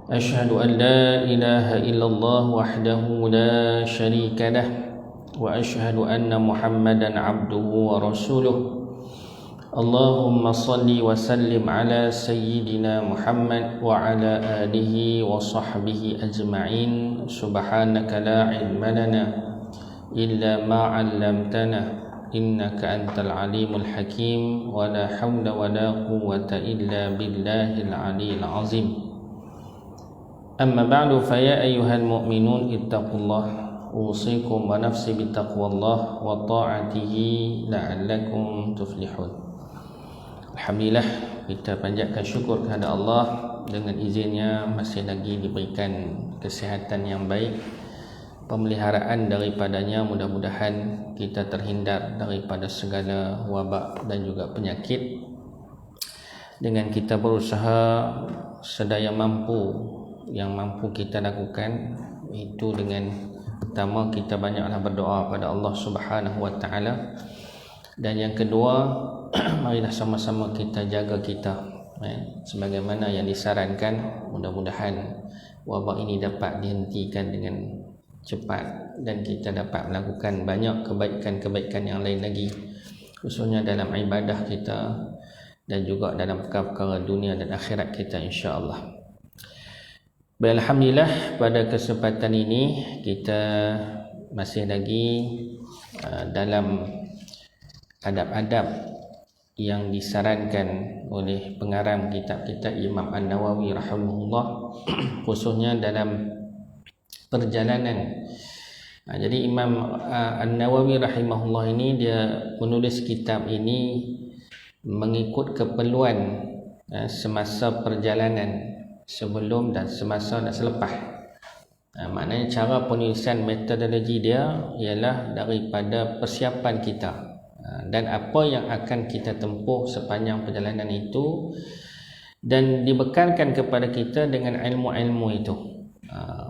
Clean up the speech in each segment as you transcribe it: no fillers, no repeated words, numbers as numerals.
أشهد أن لا إله إلا الله وحده لا شريك له وأشهد أن محمدا عبده ورسوله اللهم صل وسلم على سيدنا محمد وعلى آله وصحبه أجمعين سبحانك لا علم لنا إلا ما علمتنا إنك أنت العليم الحكيم ولا حول ولا قوة إلا بالله العلي العظيم أما بعد فيا أيها المؤمنون اتقوا الله أوصيكم ونفسي بتقوى الله وطاعته لعلكم تفلحون. Alhamdulillah, kita panjatkan syukur kepada Allah dengan izinnya masih lagi diberikan kesihatan yang baik, pemeliharaan daripadanya. Mudah-mudahan kita terhindar daripada segala wabak dan juga penyakit dengan kita berusaha sedaya mampu yang mampu kita lakukan, itu dengan pertama kita banyaklah berdoa pada Allah Subhanahu wa taala, dan yang kedua marilah sama-sama kita jaga kita sebagaimana yang disarankan. Mudah-mudahan wabak ini dapat dihentikan dengan cepat dan kita dapat melakukan banyak kebaikan-kebaikan yang lain lagi, khususnya dalam ibadah kita dan juga dalam perkara-perkara dunia dan akhirat kita, insya-Allah. Alhamdulillah, pada kesempatan ini kita masih lagi dalam adab-adab yang disarankan oleh pengarang kitab kita Imam An-Nawawi rahimahullah, khususnya dalam perjalanan. Jadi Imam An-Nawawi rahimahullah ini dia menulis kitab ini mengikut keperluan semasa perjalanan, sebelum dan semasa dan selepas. Maknanya cara penulisan metodologi dia ialah daripada persiapan kita dan apa yang akan kita tempuh sepanjang perjalanan itu, dan dibekalkan kepada kita dengan ilmu-ilmu itu.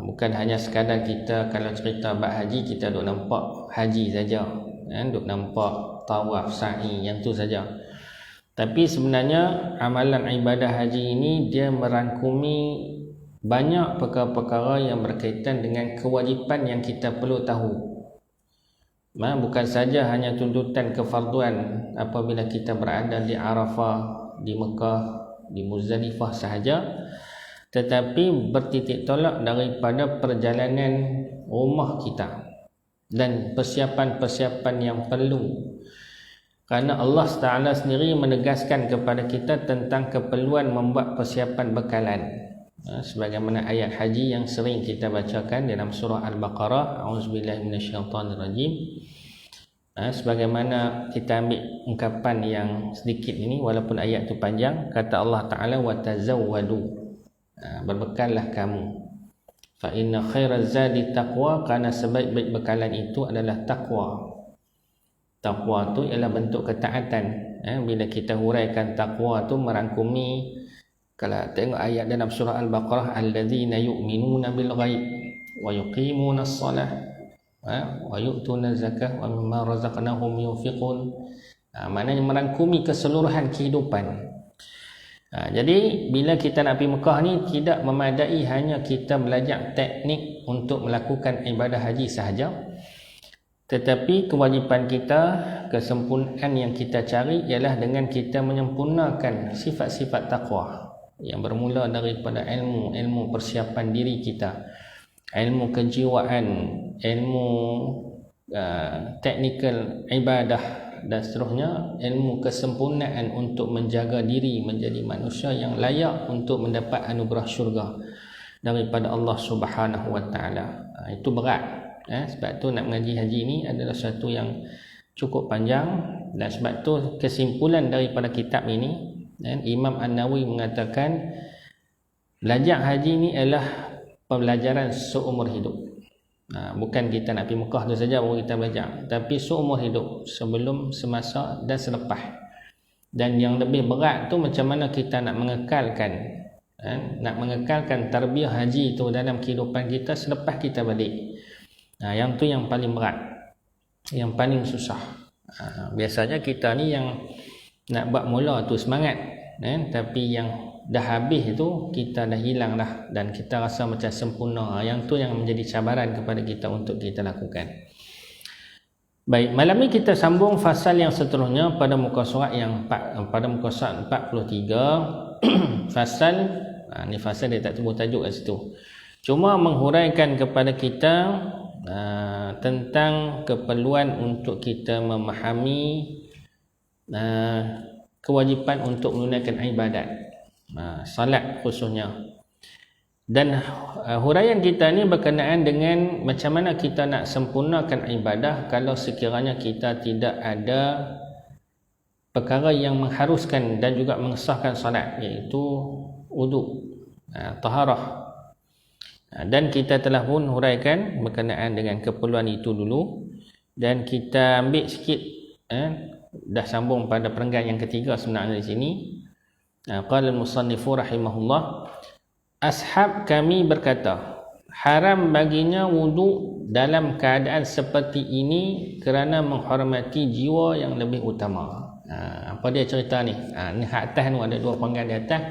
Bukan hanya sekadar kita kalau cerita bab haji kita duk nampak haji saja, duk nampak tawaf, sa'i, yang tu saja. Tapi sebenarnya amalan ibadah haji ini dia merangkumi banyak perkara-perkara yang berkaitan dengan kewajipan yang kita perlu tahu. Bukan saja hanya tuntutan kefarduan apabila kita berada di Arafah, di Mekah, di Muzdalifah sahaja, tetapi bertitik tolak daripada perjalanan rumah kita dan persiapan-persiapan yang perlu. Kerana Allah Ta'ala sendiri menegaskan kepada kita tentang keperluan membuat persiapan bekalan, sebagaimana ayat haji yang sering kita bacakan dalam surah Al-Baqarah, a'udzubillahi minasyaitonirrajim. Sebagaimana kita ambil ungkapan yang sedikit ini, walaupun ayat itu panjang, kata Allah Ta'ala wa tazawwadu, berbekallah kamu, fa inna khairaz zadi taqwa, kerana sebaik-baik bekalan itu adalah takwa. Takwa tu ialah bentuk ketaatan. Bila kita huraikan takwa tu merangkumi, kalau tengok ayat dalam surah Al-Baqarah, alladzina yu'minuna bil ghaib wa yuqimuna as-salah wa yu'tuna zakah wa mimma razaqnahum yunfiqun. Maknanya merangkumi keseluruhan kehidupan. Jadi bila kita nak pergi Mekah ni, tidak memadai hanya kita belajar teknik untuk melakukan ibadah haji sahaja, tetapi kewajipan kita, kesempurnaan yang kita cari ialah dengan kita menyempurnakan sifat-sifat takwa yang bermula daripada ilmu persiapan diri kita, ilmu kejiwaan, ilmu teknikal ibadah dan seterusnya, ilmu kesempurnaan untuk menjaga diri menjadi manusia yang layak untuk mendapat anugerah syurga daripada Allah Subhanahu wa taala. Itu berat. Sebab tu nak mengaji haji ini adalah satu yang cukup panjang, dan sebab tu kesimpulan daripada kitab ini, Imam An-Nawawi mengatakan belajar haji ini adalah pembelajaran seumur hidup. Bukan kita nak pergi Mekah tu saja baru kita belajar, tapi seumur hidup, sebelum, semasa dan selepas. Dan yang lebih berat tu macam mana kita nak mengekalkan tarbiyah haji itu dalam kehidupan kita selepas kita balik. Yang tu yang paling berat, yang paling susah. Biasanya kita ni yang nak buat mula tu semangat, tapi yang dah habis tu, kita dah hilang dah dan kita rasa macam sempurna. Yang tu yang menjadi cabaran kepada kita untuk kita lakukan. Baik, malam ni kita sambung fasal yang seterusnya pada muka surat yang pada muka surat 43. Fasal ni fasal dia tak sebut tajuk kat situ. Cuma menghuraikan kepada kita tentang keperluan untuk kita memahami kewajipan untuk menunaikan ibadat, salat khususnya. Dan huraian kita ni berkenaan dengan macam mana kita nak sempurnakan ibadah kalau sekiranya kita tidak ada perkara yang mengharuskan dan juga mengesahkan salat, iaitu wuduk, taharah. Dan kita telah pun huraikan berkenaan dengan keperluan itu dulu, dan kita ambil sikit dah sambung pada perenggan yang ketiga sebenarnya di sini. Qala al-musannifu rahimahullah, ashab kami berkata, haram baginya wuduk dalam keadaan seperti ini kerana menghormati jiwa yang lebih utama. Apa dia cerita ni? Ni hak atas ni, ada dua perenggan di atas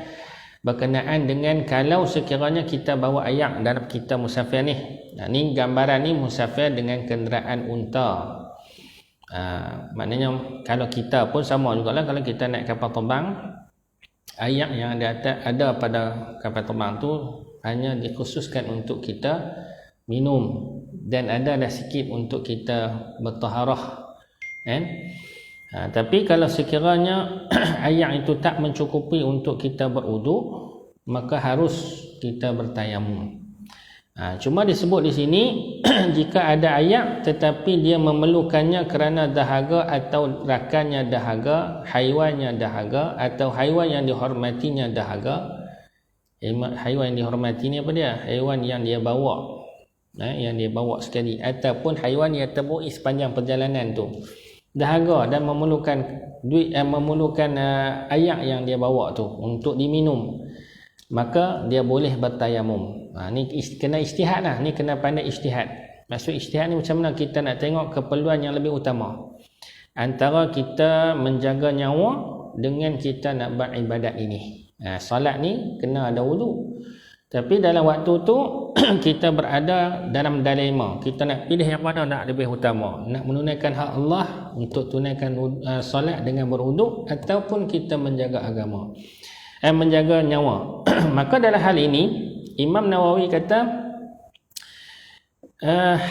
berkenaan dengan kalau sekiranya kita bawa ayak dalam kita musafir ni. Ni gambaran ni musafir dengan kenderaan unta. Maknanya kalau kita pun sama jugalah, kalau kita naik kapal terbang, ayak yang ada pada kapal terbang tu hanya dikhususkan untuk kita minum, dan ada dah sikit untuk kita bertaharah, tapi kalau sekiranya ayak itu tak mencukupi untuk kita berwuduk, maka harus kita bertayamum. Cuma disebut di sini jika ada ayak tetapi dia memerlukannya kerana dahaga atau rakannya dahaga, haiwannya dahaga, atau haiwan yang dihormatinya dahaga. Haiwan yang dihormati ni apa dia? Haiwan yang dia bawa, yang dia bawa sekali, ataupun haiwan yang terbuai sepanjang perjalanan tu dahaga dan memerlukan duit, memerlukan ayak yang dia bawa tu untuk diminum, maka dia boleh bertayamum. Ni kena ijtihad lah, ni kena pandai ijtihad. Maksud ijtihad ni macam mana kita nak tengok keperluan yang lebih utama antara kita menjaga nyawa dengan kita nak beribadat ini. Salat ni kena ada wuduk, tapi dalam waktu tu kita berada dalam dilema, kita nak pilih yang mana nak lebih utama, nak menunaikan hak Allah untuk tunaikan salat dengan berwuduk, ataupun kita menjaga agama, menjaga nyawa. Maka dalam hal ini Imam Nawawi kata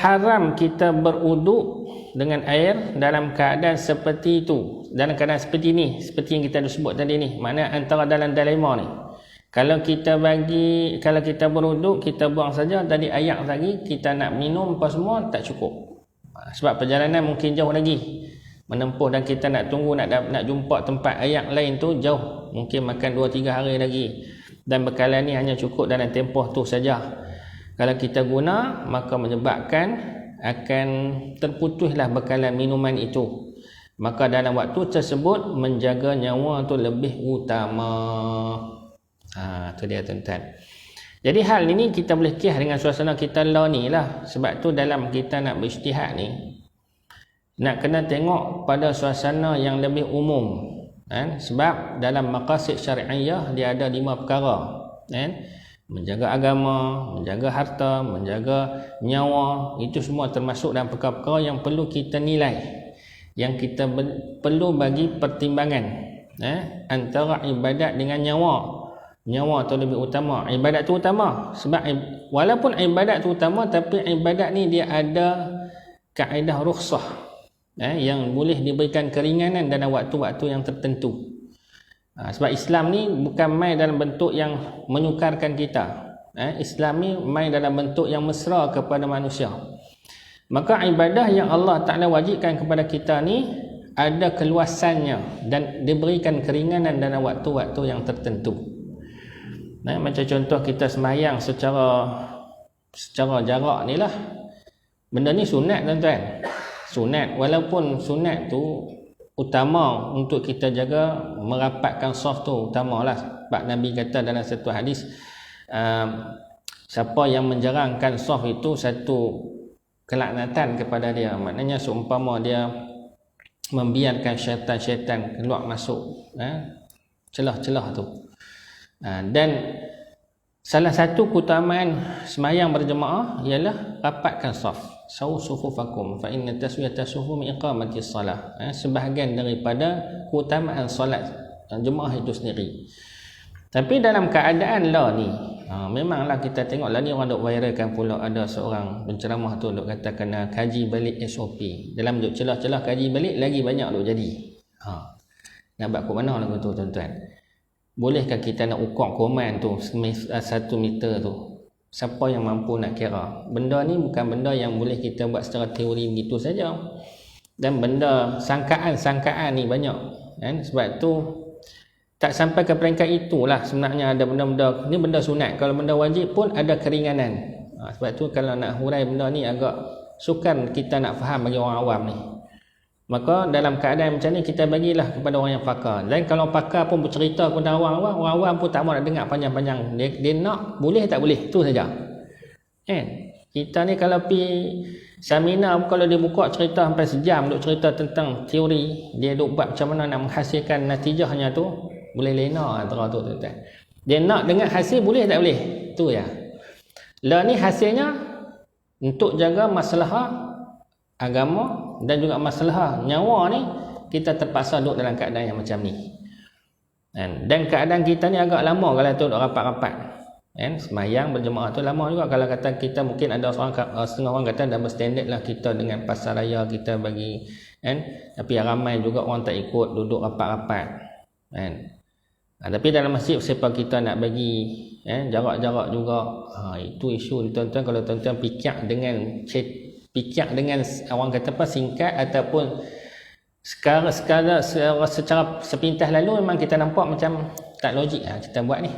haram kita berwuduk dengan air dalam keadaan seperti itu, dalam keadaan seperti ini, seperti yang kita dah sebut tadi ni. Maknanya antara dalam dilema ni, kalau kita berwuduk, kita buang saja tadi ayak lagi, kita nak minum apa semua tak cukup, sebab perjalanan mungkin jauh lagi menempuh, dan kita nak tunggu nak jumpa tempat ayak lain tu jauh, mungkin makan 2-3 hari lagi, dan bekalan ni hanya cukup dalam tempoh tu saja. Kalau kita guna, maka menyebabkan akan terputuslah bekalan minuman itu. Maka dalam waktu tersebut menjaga nyawa tu lebih utama. Tu dia tuan-tuan. Jadi hal ini kita boleh kias dengan suasana kita lah ni lah. Sebab tu dalam kita nak berijtihad ni, nak kena tengok pada suasana yang lebih umum, sebab dalam maqasid syari'iyah dia ada 5 perkara, menjaga agama, menjaga harta, menjaga nyawa. Itu semua termasuk dalam perkara-perkara yang perlu kita nilai, yang kita perlu bagi pertimbangan antara ibadat dengan nyawa. Nyawa tu lebih utama, ibadat tu utama. Sebab walaupun ibadat tu utama, tapi ibadat ni dia ada kaedah rukhsah, yang boleh diberikan keringanan dalam waktu-waktu yang tertentu. Sebab Islam ni bukan main dalam bentuk yang menyukarkan kita. Islam ni main dalam bentuk yang mesra kepada manusia. Maka ibadah yang Allah Ta'ala wajibkan kepada kita ni ada keluasannya dan diberikan keringanan dalam waktu-waktu yang tertentu. Macam contoh kita sembahyang secara jarak ni lah. Benda ni sunat tuan-tuan. Sunat, walaupun sunat tu utama untuk kita jaga merapatkan saf tu, utamalah. Sebab Nabi kata dalam satu hadis, siapa yang menjarangkan saf itu satu kelaknatan kepada dia. Maknanya seumpama dia membiarkan syaitan-syaitan keluar masuk celah-celah tu. Dan salah satu keutamaan semayang berjemaah ialah rapatkan saf. Sawu sufufakum fa inna taswiyata sufu min iqamati salah. Sebahagian daripada keutamaan solat jemaah itu sendiri. Tapi dalam keadaan lah ni, memanglah kita tengok lah ni orang duk viralkan pula ada seorang penceramah tu duk kata kena kaji balik SOP. Dalam duk celah-celah kaji balik lagi banyak duk jadi. Nak buat kat mana lagu tu tuan-tuan? Bolehkah kita nak ukur komen tu 1 meter tu? Siapa yang mampu nak kira? Benda ni bukan benda yang boleh kita buat secara teori begitu saja. Dan benda sangkaan ni banyak. Kan? Sebab tu tak sampai ke peringkat itulah sebenarnya ada benda-benda. Ni benda sunat. Kalau benda wajib pun ada keringanan. Sebab tu kalau nak hurai benda ni agak sukar kita nak faham bagi orang awam ni. Maka dalam keadaan macam ni kita bagilah kepada orang yang pakar. Dan kalau pakar pun bercerita kepada orang awam pun tak mahu nak dengar panjang-panjang. Dia nak boleh tak boleh, tu saja. Kita ni kalau pi seminar, kalau dia buka cerita sampai sejam duk cerita tentang teori, dia duk buat macam mana nak menghasilkan natijahnya tu, boleh lena antara tu tuan-tuan. Dia nak dengar hasil boleh tak boleh, tu ya. Lah ni hasilnya untuk jaga masalah agama dan juga masalah nyawa ni, kita terpaksa duduk dalam keadaan yang macam ni. Dan keadaan kita ni agak lama kalau tu duduk rapat-rapat. Semayang berjemaah tu lama juga. Kalau kata kita mungkin ada setengah orang kata dah berstandard lah kita dengan pasar raya kita bagi, tapi ramai juga orang tak ikut duduk rapat-rapat. Tapi dalam masjid siapa kita nak bagi jarak-jarak juga. Itu isu tuan-tuan. Kalau tuan-tuan pikir dengan orang kata apa singkat ataupun secara sepintas lalu memang kita nampak macam tak logik kita buat ni.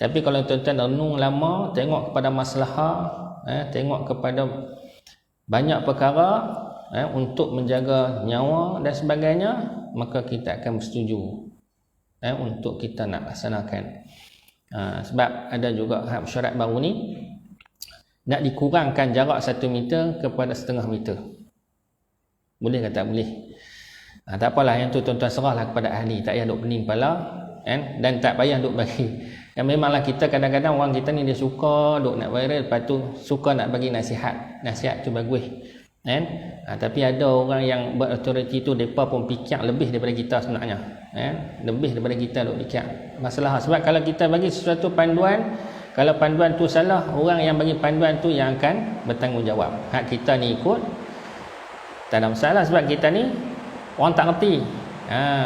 Tapi kalau tuan-tuan renung lama, tengok kepada masalah, tengok kepada banyak perkara untuk menjaga nyawa dan sebagainya, maka kita akan bersetuju untuk kita nak laksanakan. Sebab ada juga syarat baru ni, nak dikurangkan jarak 1 meter kepada 0.5 meter. Boleh ke tak boleh? Tak apalah, yang tu tuan-tuan serahlah kepada ahli. Tak payah duk pening kepala, dan tak payah duk bagi. Memanglah kita kadang-kadang orang kita ni dia suka duk nak viral, lepas tu suka nak bagi nasihat. Nasihat tu bagus. Tapi ada orang yang berautoriti tu, mereka pun fikir lebih daripada kita sebenarnya. Lebih daripada kita duk fikir masalah. Sebab kalau kita bagi sesuatu panduan, kalau panduan tu salah, orang yang bagi panduan tu yang akan bertanggungjawab. Hak kita ni ikut, tak ada masalah sebab kita ni orang tak reti.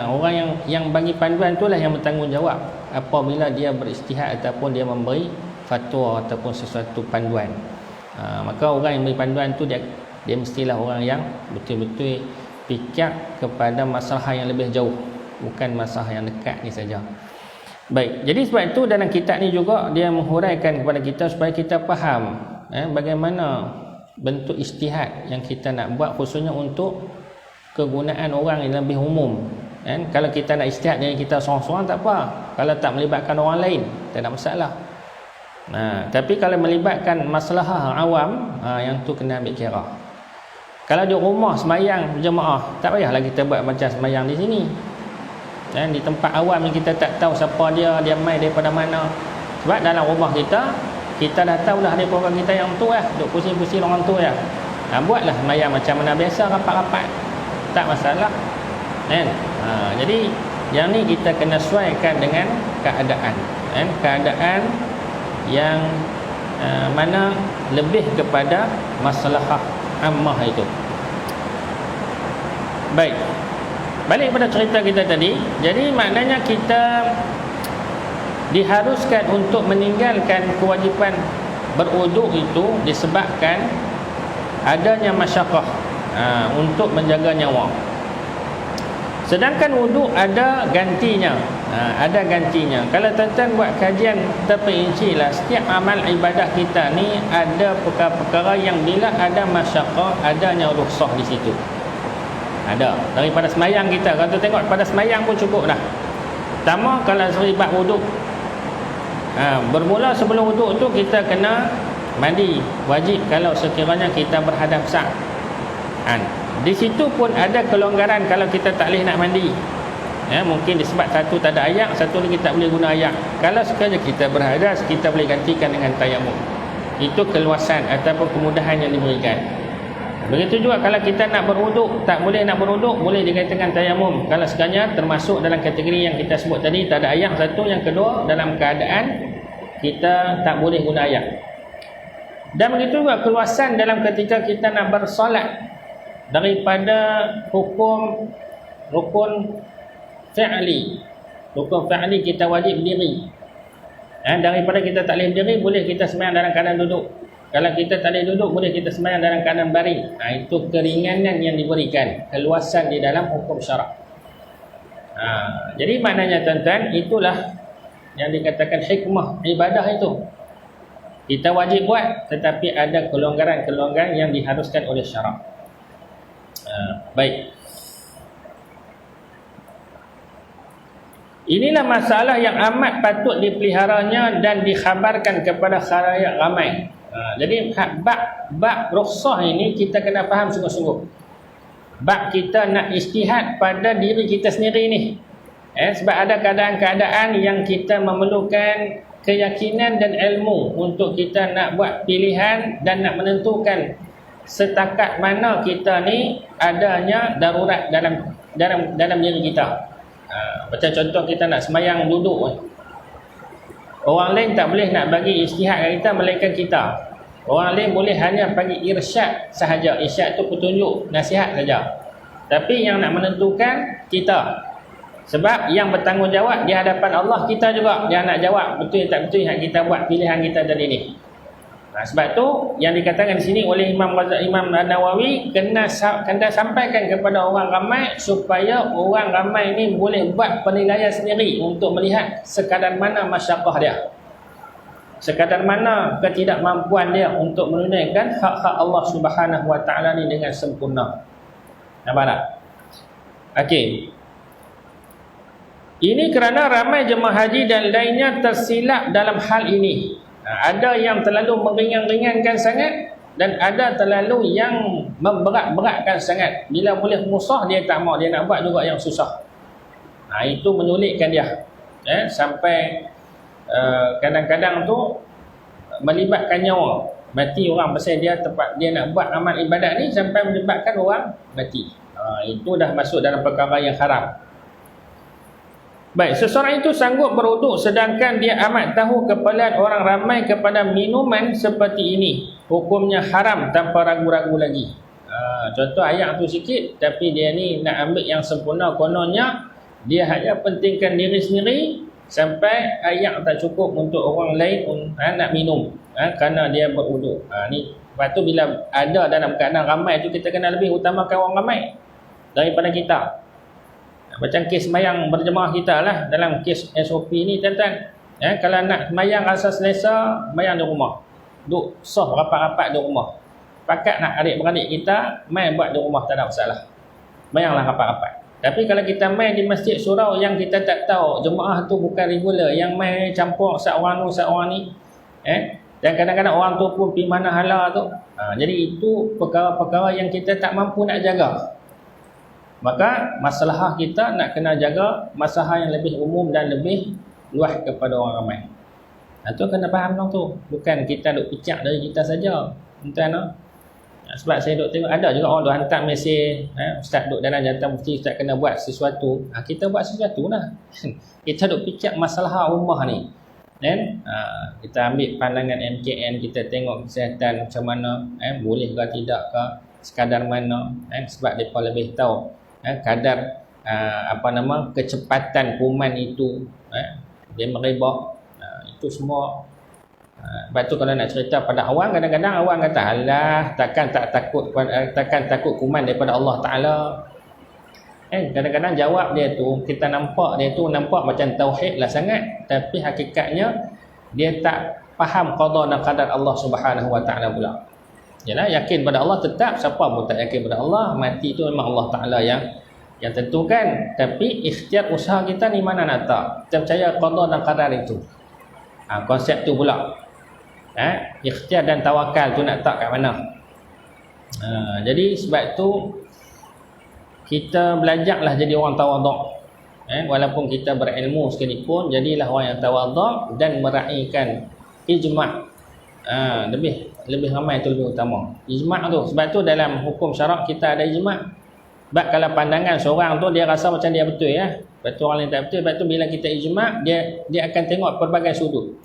Orang yang bagi panduan tu lah yang bertanggungjawab apabila dia beristihad ataupun dia memberi fatwa ataupun sesuatu panduan. Maka orang yang beri panduan tu dia mestilah orang yang betul-betul fikir kepada masalah yang lebih jauh, bukan masalah yang dekat ni saja. Baik, jadi sebab itu dalam kitab ni juga dia menghuraikan kepada kita supaya kita faham bagaimana bentuk ijtihad yang kita nak buat, khususnya untuk kegunaan orang yang lebih umum. Kalau kita nak ijtihad dengan kita seorang-seorang tak apa, kalau tak melibatkan orang lain tak ada masalah. Tapi kalau melibatkan masalah awam, yang tu kena ambil kira. Kalau di rumah semayang jemaah, tak payahlah kita buat macam semayang di sini. Di tempat awam yang kita tak tahu siapa dia mai daripada mana. Sebab dalam rumah kita dah tahulah dia orang kita yang tu duk pusing-pusing orang tu buatlah semayang macam mana biasa, rapat-rapat, tak masalah. Jadi yang ni kita kena sesuaikan dengan keadaan. Keadaan yang mana lebih kepada masalah ammah itu. Baik, balik pada cerita kita tadi. Jadi maknanya kita diharuskan untuk meninggalkan kewajipan berwuduk itu disebabkan adanya masyaqqah untuk menjaga nyawa. Sedangkan wuduk ada gantinya. Kalau tuan-tuan buat kajian terperinci lah, setiap amal ibadah kita ni ada perkara-perkara yang bila ada masyaqqah, adanya rukhsah di situ. Ada. Daripada semayang kita, kalau tu tengok pada semayang pun cukup dah. Pertama, kalau seribat wuduk, bermula sebelum wuduk tu kita kena mandi. Wajib kalau sekiranya kita berhadap sah. Di situ pun ada kelonggaran kalau kita tak boleh nak mandi. Mungkin disebab satu tak ada ayak, satu lagi tak boleh guna ayak. Kalau sekali kita berhadas, kita boleh gantikan dengan tayamum. Itu keluasan ataupun kemudahan yang diberikan. Begitu juga kalau kita nak berwuduk, tak boleh nak berwuduk, boleh digantikan tayamum. Kalau sekalinya termasuk dalam kategori yang kita sebut tadi, tak ada ayak satu. Yang kedua, dalam keadaan kita tak boleh guna ayak. Dan begitu juga keluasan dalam ketika kita nak bersolat, daripada hukum rukun fi'li. Rukun fi'li kita wajib berdiri. Daripada kita tak boleh berdiri, boleh kita sembahyang dalam keadaan duduk. Kalau kita tak boleh duduk, boleh kita sembahyang dalam keadaan baring. Itu keringanan yang diberikan, keluasan di dalam hukum syarak. Jadi maknanya tuan-tuan, itulah yang dikatakan hikmah ibadah itu. Kita wajib buat, tetapi ada kelonggaran-kelonggaran yang diharuskan oleh syarak. Baik. Inilah masalah yang amat patut dipeliharanya dan dikhabarkan kepada khalayak ramai. Jadi bab rukhsah ini kita kena faham sungguh-sungguh. Bab kita nak ijtihad pada diri kita sendiri ni. Sebab ada keadaan-keadaan yang kita memerlukan keyakinan dan ilmu untuk kita nak buat pilihan dan nak menentukan setakat mana kita ni adanya darurat dalam diri kita. Macam contoh kita nak sembahyang duduk, orang lain tak boleh nak bagi ijtihad kat kita melainkan kita. Orang lain boleh hanya bagi irsyad sahaja. Irsyad tu petunjuk, nasihat saja. Tapi yang nak menentukan kita. Sebab yang bertanggungjawab di hadapan Allah kita juga. Yang nak jawab betul tak betul yang kita buat pilihan kita tadi ni. Sebab tu yang dikatakan di sini oleh Imam Nawawi, kena sampaikan kepada orang ramai supaya orang ramai ni boleh buat penilaian sendiri untuk melihat sekadar mana masyaqqah dia, sekadar mana ketidakmampuan dia untuk menunaikan hak-hak Allah Subhanahu Wa Taala ni dengan sempurna. Nampak tak? Okey. Ini kerana ramai jemaah haji dan lainnya tersilap dalam hal ini. Ada yang terlalu meringan-ringankan sangat dan ada terlalu yang memberat-beratkan sangat. Bila boleh musah dia tak mau, dia nak buat juga yang susah. Itu menyulitkan dia. Sampai kadang-kadang tu melibatkan nyawa. Mati orang pasal dia nak buat amal ibadat ni sampai melibatkan orang mati. Itu dah masuk dalam perkara yang haram. Baik, seseorang itu sanggup berwuduk sedangkan dia amat tahu keperluan orang ramai kepada minuman seperti ini. Hukumnya haram tanpa ragu-ragu lagi. Contoh ayat tu sikit, tapi dia ni nak ambil yang sempurna. Kononnya dia hanya pentingkan diri sendiri sampai ayat tak cukup untuk orang lain nak minum kerana dia berwuduk. Ni lepas tu bila ada dalam keadaan ramai tu, kita kena lebih utamakan orang ramai daripada kita. Macam kes sembahyang berjemaah kita lah, dalam kes SOP ni tuan-tuan. Kalau nak sembahyang rasa selesa, sembahyang di rumah. Duk soh rapat-rapat di rumah. Pakat nak adik-beradik kita main buat di rumah, tak ada masalah. Sembahyanglah rapat-rapat. Tapi kalau kita main di masjid surau yang kita tak tahu, jemaah tu bukan regular, yang main campur seorang ni, dan kadang-kadang orang tu pun pergi mana hala tu. Jadi itu perkara-perkara yang kita tak mampu nak jaga. Maka masalah kita nak kena jaga masalah yang lebih umum dan lebih luas kepada orang ramai. Itu kena faham dong tu. Bukan kita duk picak dari kita saja. Tuan-tuan. Sebab saya duk tengok ada juga orang duk hantar mesej, ustaz duk dalam jantan mufti, ustaz kena buat sesuatu. Kita buat sesuatu lah. Kita duk picak masalah rumah ni. Dan kita ambil pandangan MKN, kita tengok kesihatan macam mana, boleh ke tidak ke, sekadar mana, sebab mereka lebih tahu kadar kecepatan kuman itu, dia merebak, itu semua. Sebab tu kalau nak cerita pada awang, kadang-kadang awang kata alah, takkan takut kuman daripada Allah Ta'ala. Kadang-kadang jawab dia tu, kita nampak macam tauhid lah sangat, tapi hakikatnya dia tak faham qada dan qadar Allah Subhanahu Wa Ta'ala pula. Yalah, yakin pada Allah tetap, siapa pun tak yakin pada Allah, mati itu memang Allah Ta'ala yang tentukan. Tapi ikhtiar usaha kita ni mana nak tak, kita percaya qada dan qadar itu. Konsep tu pula, ikhtiar dan tawakal tu nak tak kat mana. Jadi sebab tu kita belajarlah jadi orang tawaduk. Walaupun kita berilmu sekalipun, jadilah orang yang tawaduk dan meraihkan ijma'. Lebih ramai itu lebih utama. Ijma' tu, sebab tu dalam hukum syarak kita ada ijma'. Sebab kalau pandangan seorang tu dia rasa macam dia betul ya. Sebab tu orang lain tak betul. Sebab tu bila kita ijma', dia akan tengok pelbagai sudut.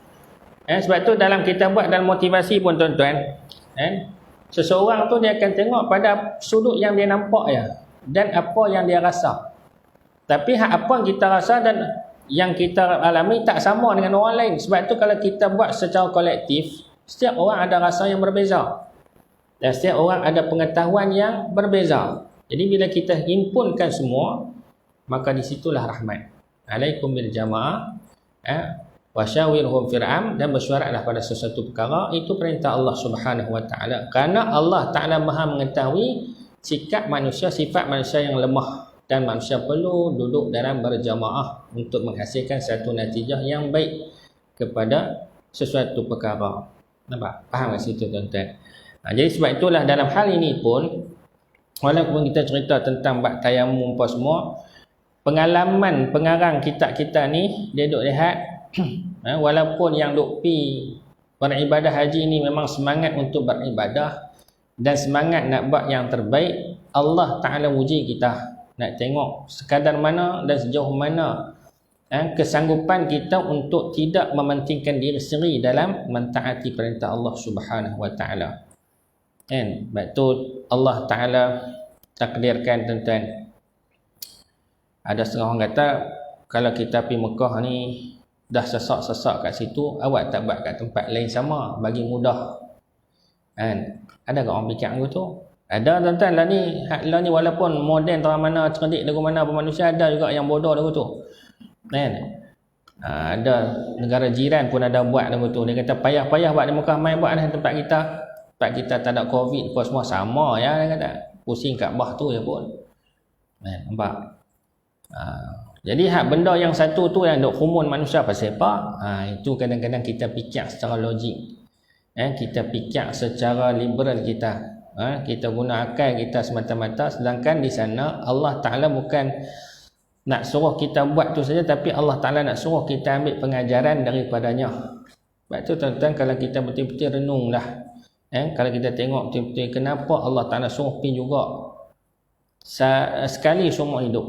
Sebab tu dalam kita buat dalam motivasi pun tuan-tuan, seseorang tu dia akan tengok pada sudut yang dia nampak ya, dan apa yang dia rasa. Tapi apa yang kita rasa dan yang kita alami tak sama dengan orang lain. Sebab tu kalau kita buat secara kolektif, setiap orang ada rasa yang berbeza. Dan setiap orang ada pengetahuan yang berbeza. Jadi bila kita himpunkan semua, maka di situlah rahmat. Alaikum bil jamaah, wasyawirhum fil amr, dan bersyuaratlah pada sesuatu perkara. Itu perintah Allah Subhanahu wa taala. Karena Allah Taala Maha mengetahui sikap manusia, sifat manusia yang lemah, dan manusia perlu duduk dalam berjamaah untuk menghasilkan satu natijah yang baik kepada sesuatu perkara. Nampak? Faham kat situ tuan-tuan? Jadi sebab itulah dalam hal ini pun, walaupun kita cerita tentang bab tayamum apa semua, pengalaman pengarang kitab kita ni, dia duk lihat walaupun yang duk pi beribadah haji ni memang semangat untuk beribadah dan semangat nak buat yang terbaik, Allah Ta'ala uji kita nak tengok sekadar mana dan sejauh mana kesanggupan kita untuk tidak mementingkan diri sendiri dalam mentaati perintah Allah Subhanahu wa taala. Sebab tu Allah Taala takdirkan tuan-tuan. Ada setengah orang kata kalau kita pergi Mekah ni dah sesak-sesak kat situ, awak tak buat kat tempat lain sama bagi mudah. Ada ke orang fikir tu? Ada tuan-tuan lah ni walaupun moden terang mana, cerdik lagu mana manusia, ada juga yang bodoh lagu tu. Ada negara jiran pun ada buat lagu tu. Dia kata payah-payah buat di Mekah, main buat tempat kita. Tempat kita tak ada COVID apa semua sama ya, dia kata. Pusing Kaabah tu je pun. Nampak? Jadi benda yang satu tu yang duk kumun manusia pasal apa? Itu kadang-kadang kita fikir secara logik. Kita fikir secara liberal kita. Kita guna akal kita semata-mata, sedangkan di sana Allah Ta'ala bukan nak suruh kita buat tu saja, tapi Allah Ta'ala nak suruh kita ambil pengajaran daripadanya. Sebab tu tuan-tuan, kalau kita betul-betul renunglah, kalau kita tengok betul-betul kenapa Allah Ta'ala suruh pergi juga sekali seumur hidup.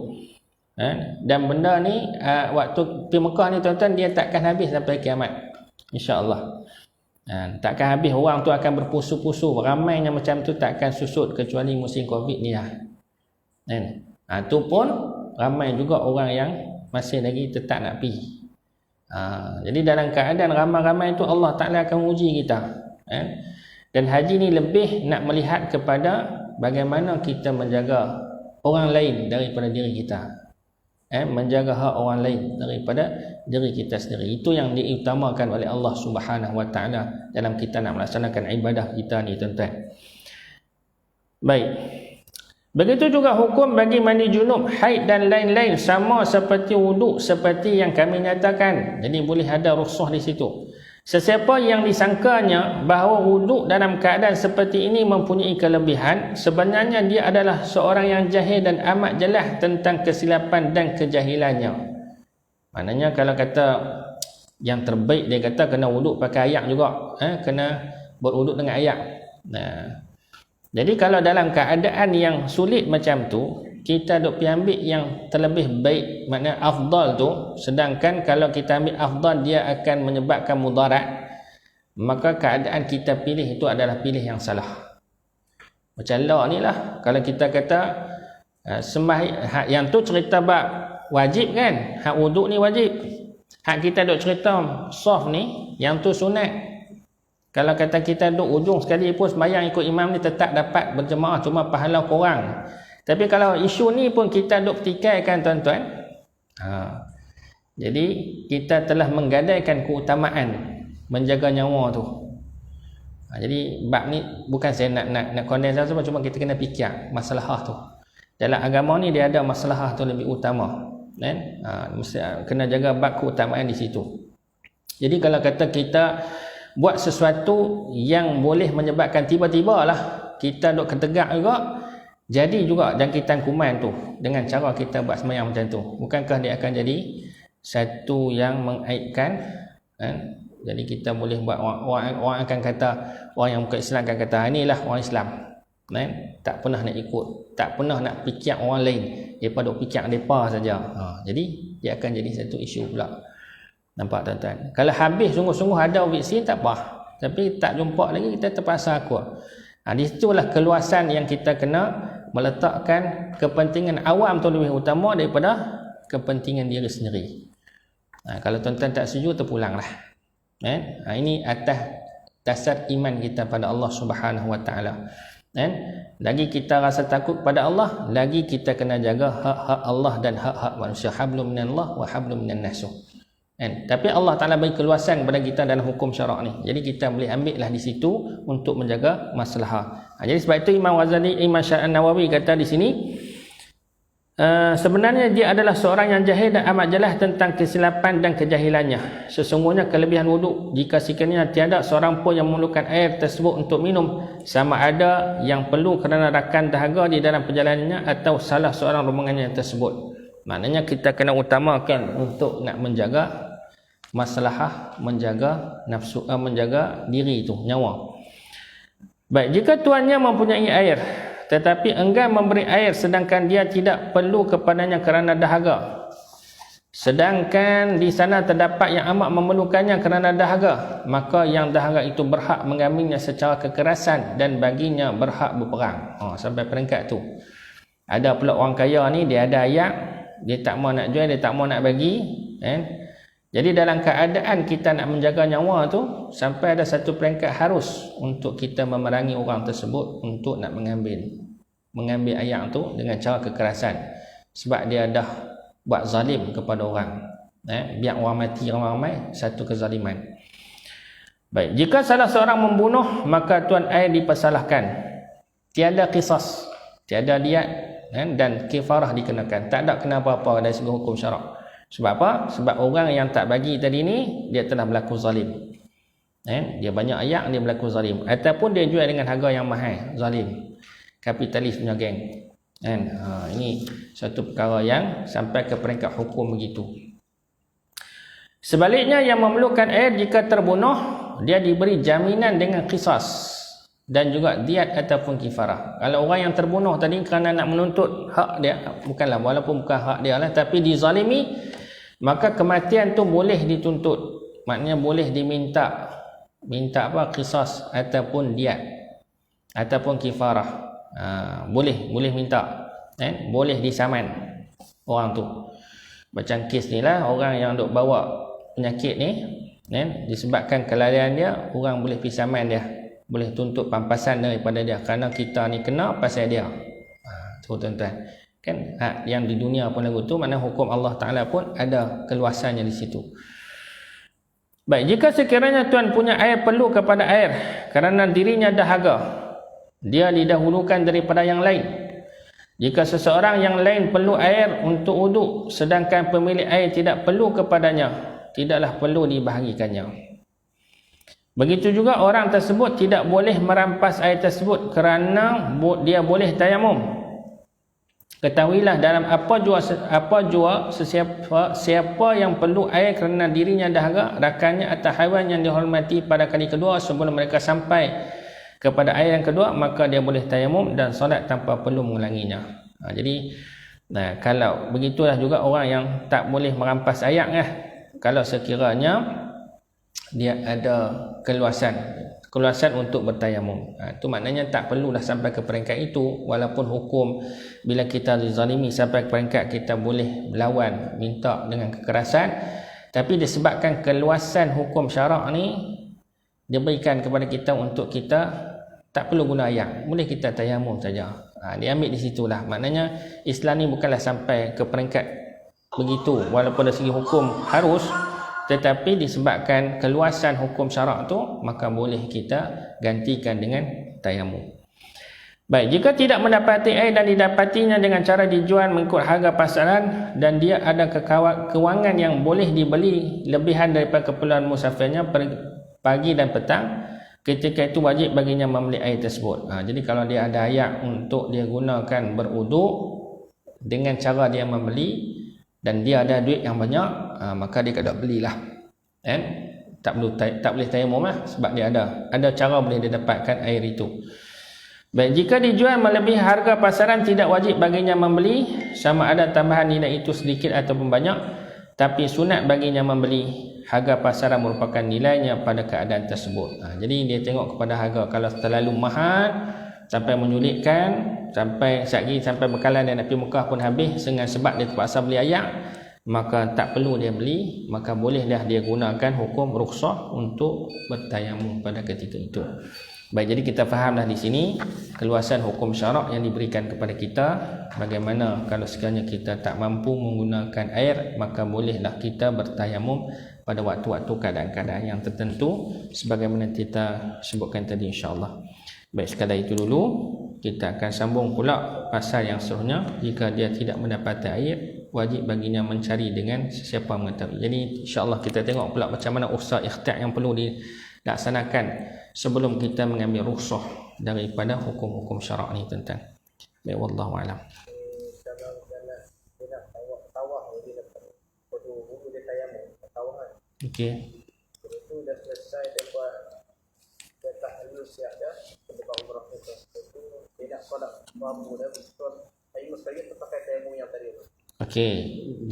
Dan benda ni waktu pergi Mekah ni tuan-tuan, dia takkan habis sampai kiamat, insya-Allah. Takkan habis, orang tu akan berpusu-pusu, ramainya macam tu takkan susut kecuali musim Covid ni lah. Tu pun ramai juga orang yang masih lagi tetap nak pergi. Jadi dalam keadaan ramai-ramai itu Allah Ta'ala akan uji kita. Dan haji ni lebih nak melihat kepada bagaimana kita menjaga orang lain daripada diri kita. Menjaga hak orang lain daripada diri kita sendiri. Itu yang diutamakan oleh Allah Subhanahu wa taala dalam kita nak melaksanakan ibadah kita ni tuan-tuan. Baik. Begitu juga hukum bagi mandi junub, haid dan lain-lain, sama seperti wuduk seperti yang kami nyatakan. Jadi boleh ada rukhsah di situ. Sesiapa yang disangkanya bahawa wuduk dalam keadaan seperti ini mempunyai kelebihan, sebenarnya dia adalah seorang yang jahil dan amat jelas tentang kesilapan dan kejahilannya. Maknanya kalau kata yang terbaik, dia kata kena wuduk pakai ayak juga, kena berwuduk dengan ayak. Jadi kalau dalam keadaan yang sulit macam tu, kita duk pergi ambil yang terlebih baik, maknanya afdal tu, sedangkan kalau kita ambil afdal dia akan menyebabkan mudarat, maka keadaan kita pilih itu adalah pilih yang salah. Macam lah ni lah, kalau kita kata yang tu cerita bab wajib kan, hak wuduk ni wajib. Hak kita duk cerita soft ni, yang tu sunat. Kalau kata kita duk ujung sekali pun sembahyang ikut imam ni tetap dapat berjemaah, cuma pahala kurang. Tapi kalau isu ni pun kita duk petikaikan tuan-tuan, jadi kita telah menggadaikan keutamaan menjaga nyawa tu. Jadi bab ni bukan saya nak condemn semua, cuma kita kena fikir masalah tu. Dalam agama ni dia ada masalah tu lebih utama, kan? Kena jaga bab keutamaan di situ. Jadi kalau kata kita buat sesuatu yang boleh menyebabkan tiba-tiba lah kita duk ketegak juga, jadi juga jangkitan kuman tu dengan cara kita buat sembahyang macam tu? Bukankah dia akan jadi satu yang mengaibkan? Jadi kita boleh buat, orang akan kata, orang yang bukan Islam akan kata, inilah orang Islam, tak pernah nak ikut, tak pernah nak fikir orang lain daripada fikir mereka saja. Jadi dia akan jadi satu isu pula. Nampak tuan-tuan? Kalau habis sungguh-sungguh ada vaksin tak apa, tapi tak jumpa lagi, kita terpaksa aku. Di situlah keluasan yang kita kena meletakkan kepentingan awam tu lebih utama daripada kepentingan diri sendiri. Kalau tuan-tuan tak setuju, terpulanglah. Ini atas dasar iman kita pada Allah Subhanahu Wa Taala. Lagi kita rasa takut pada Allah, lagi kita kena jaga hak-hak Allah dan hak-hak manusia. Hablum minallah wa hablum minan nas. Tapi Allah Ta'ala bagi keluasan kepada kita dalam hukum syarak ni. Jadi kita boleh ambil lah di situ untuk menjaga masalah. Jadi sebab itu Imam Ghazali, Imam Nawawi kata di sini, sebenarnya dia adalah seorang yang jahil dan amat jelas tentang kesilapan dan kejahilannya. Sesungguhnya kelebihan wuduk, jika sekiranya tiada seorang pun yang memerlukan air tersebut untuk minum, sama ada yang perlu kerana rakan dahaga di dalam perjalanannya atau salah seorang rombongannya tersebut. Maknanya kita kena utamakan untuk nak menjaga masalah, menjaga nafsu, menjaga diri itu, nyawa. Baik, jika tuannya mempunyai air tetapi enggan memberi air sedangkan dia tidak perlu kepadanya kerana dahaga, sedangkan di sana terdapat yang amat memerlukannya kerana dahaga, maka yang dahaga itu berhak mengambilnya secara kekerasan dan baginya berhak berperang. Sampai peringkat tu. Ada pula orang kaya ni, dia ada air, dia tak mau nak jual, dia tak mau nak bagi, Jadi dalam keadaan kita nak menjaga nyawa tu, sampai ada satu peringkat harus untuk kita memerangi orang tersebut untuk nak mengambil ayat tu dengan cara kekerasan, sebab dia dah buat zalim kepada orang. Biar orang mati ramai-ramai, satu kezaliman. Baik, jika salah seorang membunuh, maka tuan air dipersalahkan. Tiada qisas, tiada diat, dan kifarah dikenakan. Tak ada kena apa-apa dari segi hukum syarak. Sebab apa? Sebab orang yang tak bagi tadi ni, dia telah berlaku zalim. Dia banyak ayak, dia berlaku zalim. Ataupun dia jual dengan harga yang mahal, zalim. Kapitalis punya geng. Ini satu perkara yang sampai ke peringkat hukum begitu. Sebaliknya, yang memerlukan air jika terbunuh, dia diberi jaminan dengan qisas dan juga diat ataupun kifarah. Kalau orang yang terbunuh tadi kerana nak menuntut hak dia, bukanlah, walaupun bukan hak dia lah, tapi dizalimi, maka kematian tu boleh dituntut. Maknanya boleh diminta apa? Qisas ataupun diat ataupun kifarah. Boleh minta, boleh disaman orang tu. Macam kes ni lah, orang yang duk bawa penyakit ni, disebabkan kelalaian dia, orang boleh pergi saman dia, boleh tuntut pampasan daripada dia, kerana kita ni kena pasal dia. Tuan-tuan, kan yang di dunia pun lagu tu, mana hukum Allah Ta'ala pun ada keluasannya di situ. Baik, jika sekiranya tuan punya air perlu kepada air kerana dirinya dahaga, dia didahulukan daripada yang lain. Jika seseorang yang lain perlu air untuk wuduk sedangkan pemilik air tidak perlu kepadanya, tidaklah perlu dibahagikannya. Begitu juga orang tersebut tidak boleh merampas air tersebut kerana dia boleh tayamum. Ketahuilah, dalam apa jua siapa yang perlu air kerana dirinya dahaga, rakannya atau haiwan yang dihormati pada kali kedua sebelum mereka sampai kepada air yang kedua, maka dia boleh tayamum dan solat tanpa perlu mengulanginya. Jadi kalau begitulah juga orang yang tak boleh merampas air kalau sekiranya dia ada keluasan untuk bertayamum. Itu maknanya tak perlulah sampai ke peringkat itu, walaupun hukum bila kita dizalimi sampai ke peringkat kita boleh melawan, minta dengan kekerasan, tapi disebabkan keluasan hukum syarak ni diberikan kepada kita untuk kita tak perlu guna air, boleh kita tayamum saja. Diambil di situlah. Maknanya Islam ni bukanlah sampai ke peringkat begitu, walaupun dari segi hukum harus, tetapi disebabkan keluasan hukum syarak tu, maka boleh kita gantikan dengan tayamum. Baik, jika tidak mendapati air dan didapatinya dengan cara dijual mengikut harga pasaran dan dia ada kewangan yang boleh dibeli lebihan daripada keperluan musafirnya pagi dan petang, ketika itu wajib baginya membeli air tersebut. Jadi kalau dia ada ayat untuk dia gunakan berwuduk dengan cara dia membeli dan dia ada duit yang banyak, maka dia kena belilah. Tak boleh tayamum lah, sebab dia ada cara boleh dia dapatkan air itu. Baik, jika dijual melebihi harga pasaran tidak wajib baginya membeli, sama ada tambahan nilai itu sedikit ataupun banyak, tapi sunat baginya membeli. Harga pasaran merupakan nilainya pada keadaan tersebut. Jadi dia tengok kepada harga. Kalau terlalu mahal sampai menyulitkan, sampai bekalan dia nak pergi Mekah pun habis dengan sebab dia terpaksa beli ayak, maka tak perlu dia beli, maka bolehlah dia gunakan hukum rukhsah untuk bertayamum pada ketika itu. Baik, jadi kita fahamlah di sini keluasan hukum syarak yang diberikan kepada kita. Bagaimana kalau sekiranya kita tak mampu menggunakan air, maka bolehlah kita bertayamum pada waktu-waktu keadaan-keadaan yang tertentu sebagaimana kita sebutkan tadi, insya-Allah. Baik, sekadar itu dulu. Kita akan sambung pula pasal yang seterusnya. Jika dia tidak mendapati air, wajib baginya mencari dengan sesiapa mengetahui. Jadi insya-Allah kita tengok pula macam mana usaha ikhtiyar yang perlu dilaksanakan sebelum kita mengambil rukhsah daripada hukum-hukum syarak ni tentang. Baik, wallahu a'lam. Okey. Itu dah selesai dia buat dia tak halus siap dah sebab umrah itu tidak solat mampu dah betul. Ayo sekali tu pakai tayamum yang tadi tu. Okey.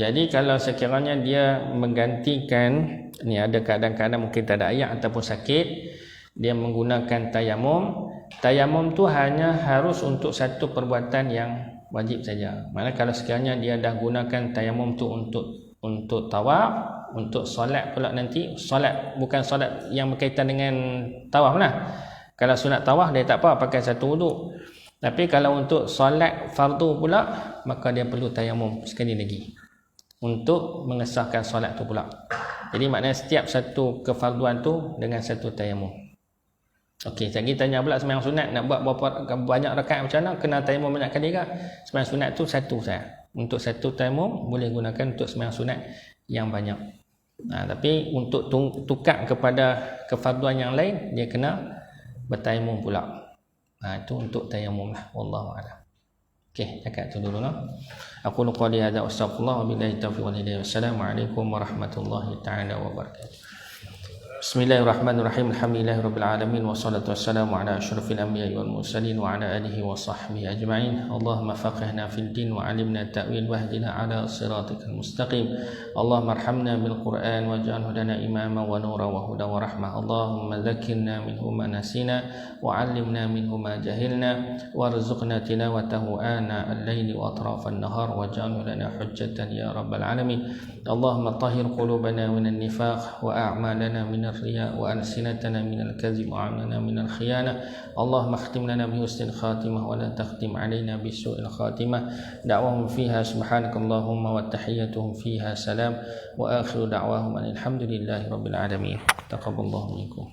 Jadi kalau sekiranya dia menggantikan ni ada keadaan-keadaan mungkin tak ada air ataupun sakit, dia menggunakan tayamum. Tayamum tu hanya harus untuk satu perbuatan yang wajib saja. Maksudnya kalau sekiranya dia dah gunakan tayamum tu untuk tawaf, untuk solat pula nanti, solat bukan solat yang berkaitan dengan tawaf lah. Kalau sunat tawaf dia tak apa pakai satu wuduk. Tapi kalau untuk solat fardu pula, maka dia perlu tayamum sekali lagi untuk mengesahkan solat tu pula. Jadi maknanya setiap satu kefarduan tu dengan satu tayamum. Okey, saya tanya pula sembahyang sunat nak buat berapa banyak rakaat macam mana, kena tayamum banyak kali ke? Sembahyang sunat tu satu saja. Untuk satu tayamum boleh gunakan untuk sembahyang sunat yang banyak. Tapi untuk tukar kepada kefarduan yang lain, dia kena bertayamum pula. Itu untuk tayamum lah. Wallahu a'lam. Okey, cakap tu dulu lah. Aku qali hadza astaghfirullah wa billahi taufiq wal hidayah. Wassalamualaikum warahmatullahi taala wabarakatuh. Bismillahirrahmanirrahim. Alhamdulillahirabbil alamin wassalatu wassalamu ala asyrafil anbiya'i wal mursalin wa ala alihi wa sahbihi ajma'in. Allahumma faqihna fid din wa 'allimna ta'wil wahdina ala siratikal mustaqim. Allahumma arhamna bil Qur'an waj'alhu lana imama wa nura wa huda wa rahmah. Allahumma dhakkirna minhu ma nasina wa 'allimna minhu ma jahilna warzuqna tilawatahu ana al-laili wa atrafan nahar waj'alhu lana hujjatan ya rabbal alamin. Allahumma tahhir qulubana minan nifaq wa a'malana min الرياء وألسنتنا من الكذب وعملنا من الخيانة. اللهم اختم لنا بحسن الخاتمة ولا تختم علينا بسوء الخاتمة. دعواهم فيها سبحانك اللهم وتحيتهم فيها سلام وآخر دعواهم أن الحمد لله رب العالمين. تقبل الله منكم.